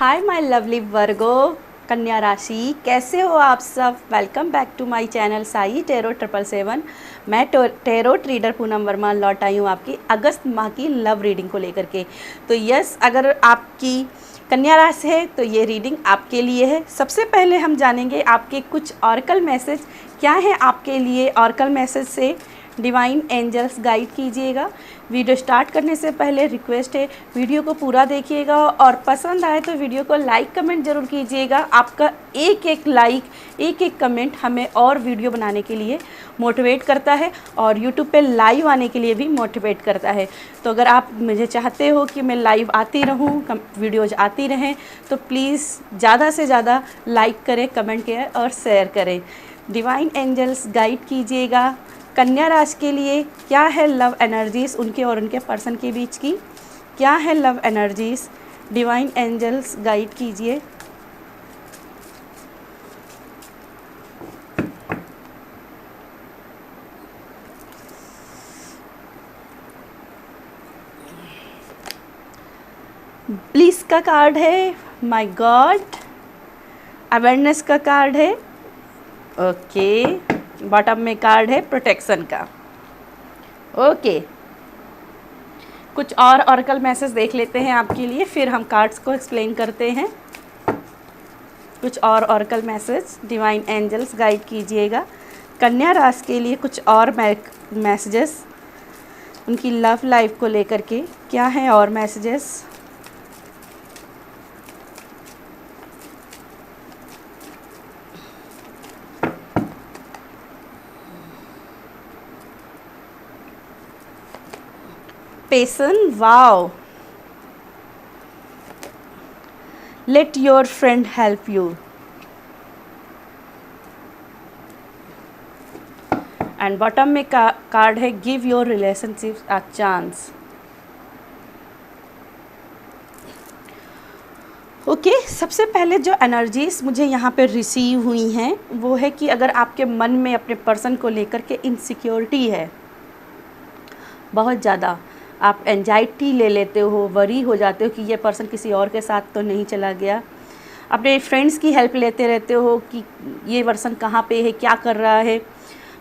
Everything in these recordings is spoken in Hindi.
हाय माय लवली वर्गो कन्या राशि, कैसे हो आप सब। Welcome back to my channel Sai tarot 777। मैं टेरोट रीडर पूनम वर्मा लौट आई हूँ आपकी अगस्त माह की लव रीडिंग को लेकर के। तो यस, अगर आपकी कन्या राशि है तो ये रीडिंग आपके लिए है। सबसे पहले हम जानेंगे आपके कुछ ऑरेकल मैसेज क्या है आपके लिए। ऑरेकल मैसेज से डिवाइन एंजल्स गाइड कीजिएगा। वीडियो स्टार्ट करने से पहले रिक्वेस्ट है, वीडियो को पूरा देखिएगा और पसंद आए तो वीडियो को लाइक कमेंट ज़रूर कीजिएगा। आपका एक एक लाइक, एक एक कमेंट हमें और वीडियो बनाने के लिए मोटिवेट करता है और यूट्यूब पे लाइव आने के लिए भी मोटिवेट करता है। तो अगर आप मुझे चाहते हो कि मैं लाइव आती रहूँ, वीडियोज़ आती रहें, तो प्लीज़ ज़्यादा से ज़्यादा लाइक करें, कमेंट करें और शेयर करें। डिवाइन एंजल्स गाइड कीजिएगा कन्या राशि के लिए क्या है लव एनर्जीज़ उनके और उनके पर्सन के बीच की, क्या है love energies. Divine angels guide कीजिए। ब्लिस का कार्ड है, माय गॉड। अवेयरनेस का कार्ड है, ओके। बॉटम में कार्ड है प्रोटेक्शन का, ओके। कुछ और ऑरेकल मैसेज देख लेते हैं आपके लिए, फिर हम कार्ड्स को एक्सप्लेन करते हैं। कुछ और oracle message divine angels guide कीजिएगा कन्या राशि के लिए। कुछ और मैसेजेस उनकी लव लाइफ को लेकर के क्या है और messages. Patient, wow. Let your friend help you. And bottom में कार्ड है give your relationships a chance. Okay, सबसे पहले जो एनर्जीज़ मुझे यहाँ पे रिसीव हुई हैं वो है कि अगर आपके मन में अपने पर्सन को लेकर के इनसिक्योरिटी है बहुत ज़्यादा, आप एंजाइटी ले लेते हो, वरी हो जाते हो कि ये पर्सन किसी और के साथ तो नहीं चला गया। अपने फ्रेंड्स की हेल्प लेते रहते हो कि ये पर्सन कहाँ पे है, क्या कर रहा है।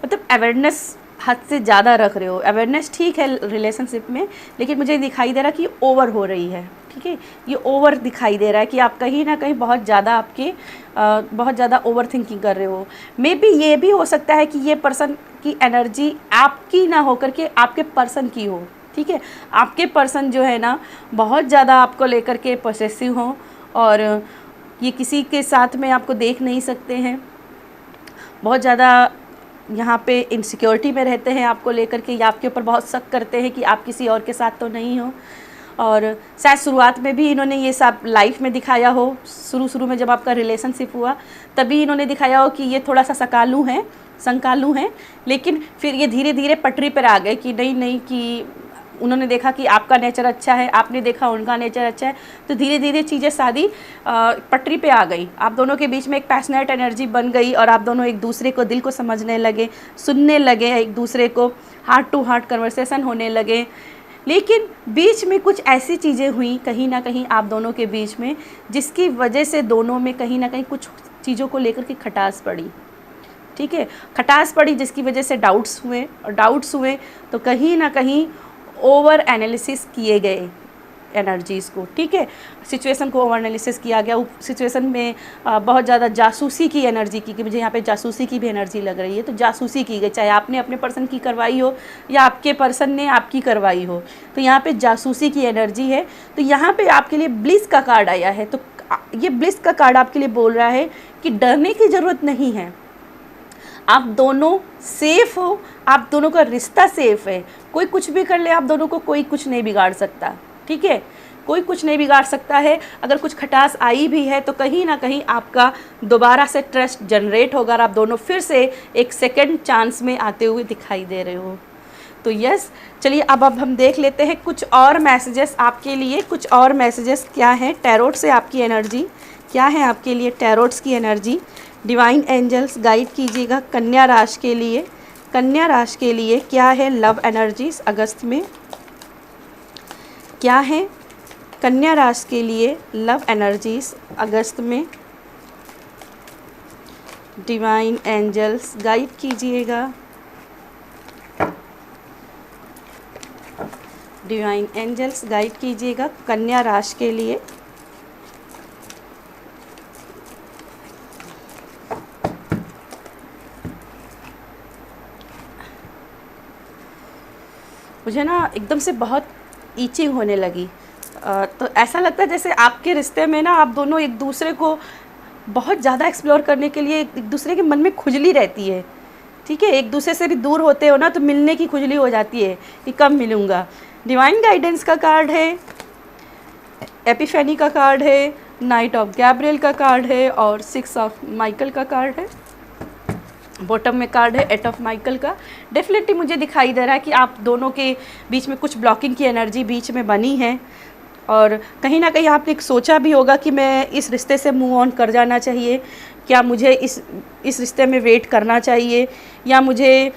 मतलब अवेयरनेस हद से ज़्यादा रख रहे हो। अवेयरनेस ठीक है रिलेशनशिप में, लेकिन मुझे दिखाई दे रहा है कि ओवर हो रही है। ठीक है, ये ओवर दिखाई दे रहा है कि आप कहीं ना कहीं बहुत ज़्यादा ओवर थिंकिंग कर रहे हो। मे बी ये भी हो सकता है कि ये पर्सन की एनर्जी आपकी ना होकर के आपके पर्सन की हो। ठीक है, आपके पर्सन जो है ना बहुत ज़्यादा आपको लेकर के पोसेसिव हो और ये किसी के साथ में आपको देख नहीं सकते हैं। बहुत ज़्यादा यहाँ पे इनसिक्योरिटी में रहते हैं आपको लेकर के, या आपके ऊपर बहुत शक करते हैं कि आप किसी और के साथ तो नहीं हो। और शायद शुरुआत में भी इन्होंने ये सब लाइफ में दिखाया हो। शुरू में जब आपका रिलेशनशिप हुआ तभी इन्होंने दिखाया हो कि ये थोड़ा सा संकालू हैं, लेकिन फिर ये धीरे धीरे पटरी पर आ गए कि नहीं कि उन्होंने देखा कि आपका नेचर अच्छा है, आपने देखा उनका नेचर अच्छा है, तो धीरे धीरे चीज़ें सारी पटरी पे आ गई। आप दोनों के बीच में एक पैशनेट एनर्जी बन गई और आप दोनों एक दूसरे को दिल को समझने लगे, सुनने लगे, एक दूसरे को हार्ट टू हार्ट कन्वर्सेशन होने लगे। लेकिन बीच में कुछ ऐसी चीज़ें हुई कहीं ना कहीं आप दोनों के बीच में, जिसकी वजह से दोनों में कहीं ना कहीं कुछ चीज़ों को लेकर के खटास पड़ी। ठीक है, खटास पड़ी जिसकी वजह से डाउट्स हुए तो कहीं ना कहीं ओवर एनालिसिस किए गए एनर्जीज़ को। ठीक है, सिचुएशन को ओवर एनालिसिस किया गया। सिचुएशन में बहुत ज़्यादा जासूसी की एनर्जी की, कि मुझे यहाँ पे जासूसी की भी एनर्जी लग रही है। तो जासूसी की गई, चाहे आपने अपने पर्सन की करवाई हो या आपके पर्सन ने आपकी करवाई हो, तो यहाँ पे जासूसी की एनर्जी है। तो यहाँ पे आपके लिए ब्लिस का कार्ड आया है। तो ये ब्लिस का कार्ड आपके लिए बोल रहा है कि डरने की ज़रूरत नहीं है, आप दोनों सेफ हो, आप दोनों का रिश्ता सेफ है। कोई कुछ भी कर ले, आप दोनों को कोई कुछ नहीं बिगाड़ सकता। ठीक है, कोई कुछ नहीं बिगाड़ सकता है। अगर कुछ खटास आई भी है तो कहीं ना कहीं आपका दोबारा से ट्रस्ट जनरेट होगा और आप दोनों फिर से एक सेकंड चांस में आते हुए दिखाई दे रहे हो। तो यस, चलिए अब हम देख लेते हैं कुछ और मैसेजेस आपके लिए। कुछ और मैसेजेस क्या है टैरोट से, आपकी एनर्जी क्या है आपके लिए, टैरोट्स की एनर्जी। डिवाइन एंजल्स गाइड कीजिएगा कन्या राशि के लिए। कन्या राशि के लिए क्या है लव एनर्जीज अगस्त में, क्या है कन्या राशि के लिए लव एनर्जीज अगस्त में, डिवाइन एंजल्स गाइड कीजिएगा। डिवाइन एंजल्स गाइड कीजिएगा कन्या राशि के लिए। मुझे ना एकदम से बहुत ईचिंग होने लगी। तो ऐसा लगता है जैसे आपके रिश्ते में ना आप दोनों एक दूसरे को बहुत ज़्यादा एक्सप्लोर करने के लिए एक दूसरे के मन में खुजली रहती है। ठीक है, एक दूसरे से भी दूर होते हो ना तो मिलने की खुजली हो जाती है कि कब मिलूँगा। डिवाइन गाइडेंस का कार्ड है, एपिफेनी का कार्ड है, नाइट ऑफ गैब्रियल का कार्ड है और 6 ऑफ माइकल का कार्ड है। बॉटम में कार्ड है 8 ऑफ माइकल का। डेफिनेटली मुझे दिखाई दे रहा है कि आप दोनों के बीच में कुछ ब्लॉकिंग की एनर्जी बीच में बनी है और कहीं ना कहीं आपने सोचा भी होगा कि मैं इस रिश्ते से मूव ऑन कर जाना चाहिए, क्या मुझे इस रिश्ते में वेट करना चाहिए या मुझे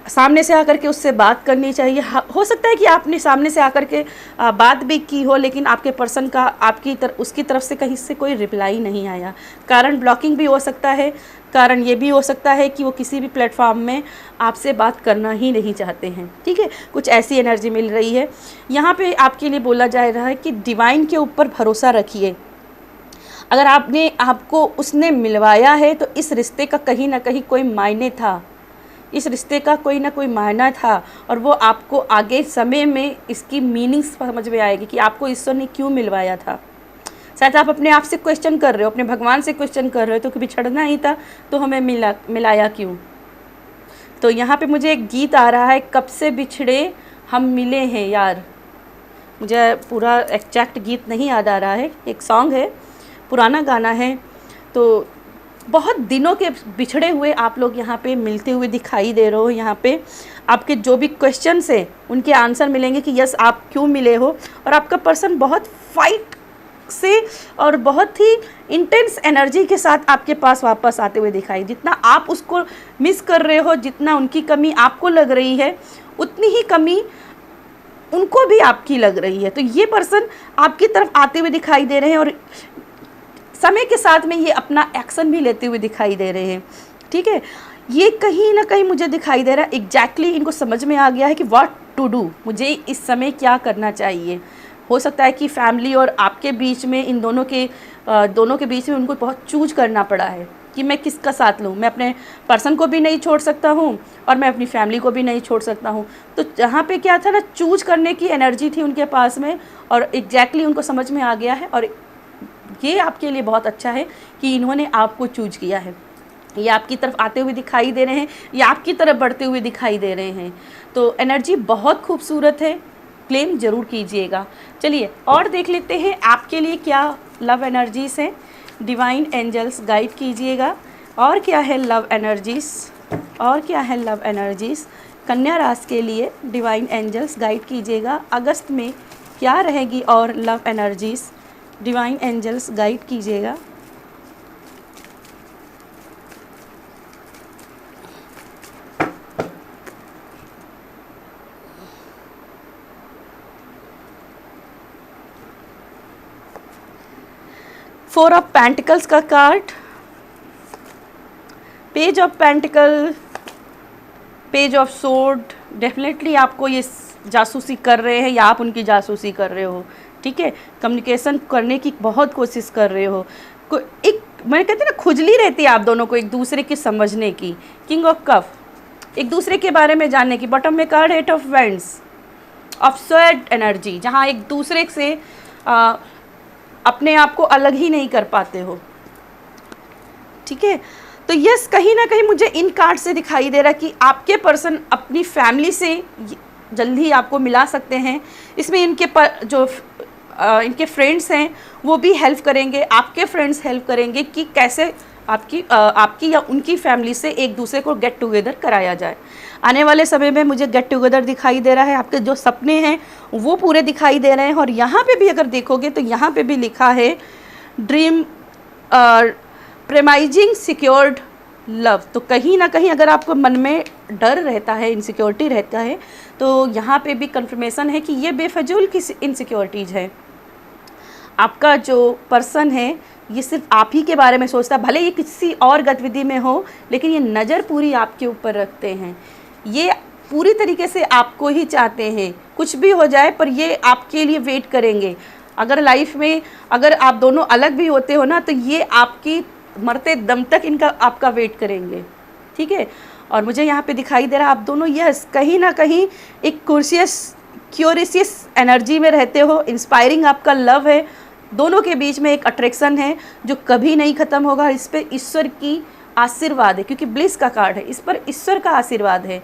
सामने से आकर के उससे बात करनी चाहिए। हो सकता है कि आपने सामने से आकर के बात भी की हो लेकिन आपके पर्सन का उसकी तरफ से कहीं से कोई रिप्लाई नहीं आया। कारण ब्लॉकिंग भी हो सकता है, कारण ये भी हो सकता है कि वो किसी भी प्लेटफॉर्म में आपसे बात करना ही नहीं चाहते हैं। ठीक है, कुछ ऐसी एनर्जी मिल रही है। यहाँ पे आपके लिए बोला जा रहा है कि डिवाइन के ऊपर भरोसा रखिए। अगर आपको उसने मिलवाया है तो इस रिश्ते का कहीं ना कहीं कोई मायने था, इस रिश्ते का कोई ना कोई मायना था और वो आपको आगे समय में इसकी मीनिंग समझ में आएगी कि आपको ईश्वर ने क्यों मिलवाया था। शायद आप अपने आप से क्वेश्चन कर रहे हो, अपने भगवान से क्वेश्चन कर रहे हो तो कि बिछड़ना ही था तो हमें मिलाया क्यों। तो यहाँ पे मुझे एक गीत आ रहा है, कब से बिछड़े हम मिले हैं यार। मुझे पूरा एग्जैक्ट गीत नहीं याद आ रहा है, एक सॉन्ग है, पुराना गाना है। तो बहुत दिनों के बिछड़े हुए आप लोग यहाँ पे मिलते हुए दिखाई दे रहे हो। यहाँ पे आपके जो भी क्वेश्चंस हैं उनके आंसर मिलेंगे कि यस आप क्यों मिले हो। और आपका पर्सन बहुत फाइट से और बहुत ही इंटेंस एनर्जी के साथ आपके पास वापस आते हुए दिखाई। जितना आप उसको मिस कर रहे हो, जितना उनकी कमी आपको लग रही है उतनी ही कमी उनको भी आपकी लग रही है। तो ये पर्सन आपकी तरफ आते हुए दिखाई दे रहे हैं और समय के साथ में ये अपना एक्शन भी लेते हुए दिखाई दे रहे हैं। ठीक है, ये कहीं ना कहीं मुझे दिखाई दे रहा है एग्जैक्टली इनको समझ में आ गया है कि व्हाट टू डू, मुझे इस समय क्या करना चाहिए। हो सकता है कि फैमिली और आपके बीच में इन दोनों के बीच में उनको बहुत चूज करना पड़ा है कि मैं किसका साथ लूँ। मैं अपने पर्सन को भी नहीं छोड़ सकता हूँ और मैं अपनी फैमिली को भी नहीं छोड़ सकता हूँ। तो यहाँ पे क्या था ना, चूज करने की एनर्जी थी उनके पास में और एग्जैक्टली उनको समझ में आ गया है। और ये आपके लिए बहुत अच्छा है कि इन्होंने आपको चूज किया है। ये आपकी तरफ आते हुए दिखाई दे रहे हैं, ये आपकी तरफ बढ़ते हुए दिखाई दे रहे हैं। तो एनर्जी बहुत खूबसूरत है, क्लेम ज़रूर कीजिएगा। चलिए और देख लेते हैं आपके लिए क्या लव एनर्जीज़ हैं। डिवाइन एंजल्स गाइड कीजिएगा। और क्या है लव एनर्जीज़, और क्या है लव एनर्जीज़ कन्या राशि के लिए। डिवाइन एंजल्स गाइड कीजिएगा अगस्त में क्या रहेगी और love energies divine angels guide कीजिएगा। फोर ऑफ पेंटिकल्स का card, page of pentacle, page of sword. Definitely आपको ये जासूसी कर रहे हैं या आप उनकी जासूसी कर रहे हो। ठीक है, कम्युनिकेशन करने की बहुत कोशिश कर रहे हो। एक मैं कहती ना खुजली रहती है आप दोनों को एक दूसरे की समझने की। किंग ऑफ कप, एक दूसरे के बारे में जानने की। बॉटम में card 8 of vends, of sweat energy, जहाँ एक दूसरे से अपने आप को अलग ही नहीं कर पाते हो। ठीक है, तो यस कहीं ना कहीं मुझे इन कार्ड से दिखाई दे रहा है कि आपके पर्सन अपनी फैमिली से जल्दी आपको मिला सकते हैं। इसमें इनके फ्रेंड्स हैं वो भी हेल्प करेंगे, आपके फ्रेंड्स हेल्प करेंगे कि कैसे आपकी या उनकी फैमिली से एक दूसरे को गेट टुगेदर कराया जाए। आने वाले समय में मुझे गेट टुगेदर दिखाई दे रहा है, आपके जो सपने हैं वो पूरे दिखाई दे रहे हैं। और यहाँ पे भी अगर देखोगे तो यहाँ पे भी लिखा है ड्रीम प्रेमाइजिंग सिक्योर्ड लव। तो कहीं ना कहीं अगर आपको मन में डर रहता है, इनसिक्योरिटी रहता है, तो यहाँ पे भी कंफर्मेशन है कि ये बेफजूल की इनसिक्योरिटीज़ है। आपका जो पर्सन है ये सिर्फ आप ही के बारे में सोचता है, भले ये किसी और गतिविधि में हो, लेकिन ये नज़र पूरी आपके ऊपर रखते हैं। ये पूरी तरीके से आपको ही चाहते हैं, कुछ भी हो जाए पर ये आपके लिए वेट करेंगे। अगर लाइफ में अगर आप दोनों अलग भी होते हो ना, तो ये आपकी मरते दम तक इनका आपका वेट करेंगे, ठीक है। और मुझे यहाँ पे दिखाई दे रहा है आप दोनों यस कहीं ना कहीं एक क्यूरियस एनर्जी में रहते हो। इंस्पायरिंग आपका लव है, दोनों के बीच में एक अट्रैक्शन है जो कभी नहीं ख़त्म होगा। इस पर ईश्वर की आशीर्वाद है, क्योंकि ब्लिस का कार्ड है, इस पर ईश्वर का आशीर्वाद है,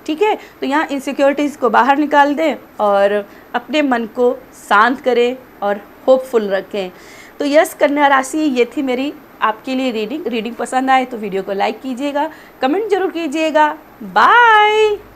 ठीक है। तो यहाँ इनसिक्योरिटीज़ को बाहर निकाल दें और अपने मन को शांत करें और होपफुल रखें। तो यस कन्या राशि, ये थी मेरी आपके लिए रीडिंग। पसंद आए तो वीडियो को लाइक कीजिएगा, कमेंट जरूर कीजिएगा। बाय।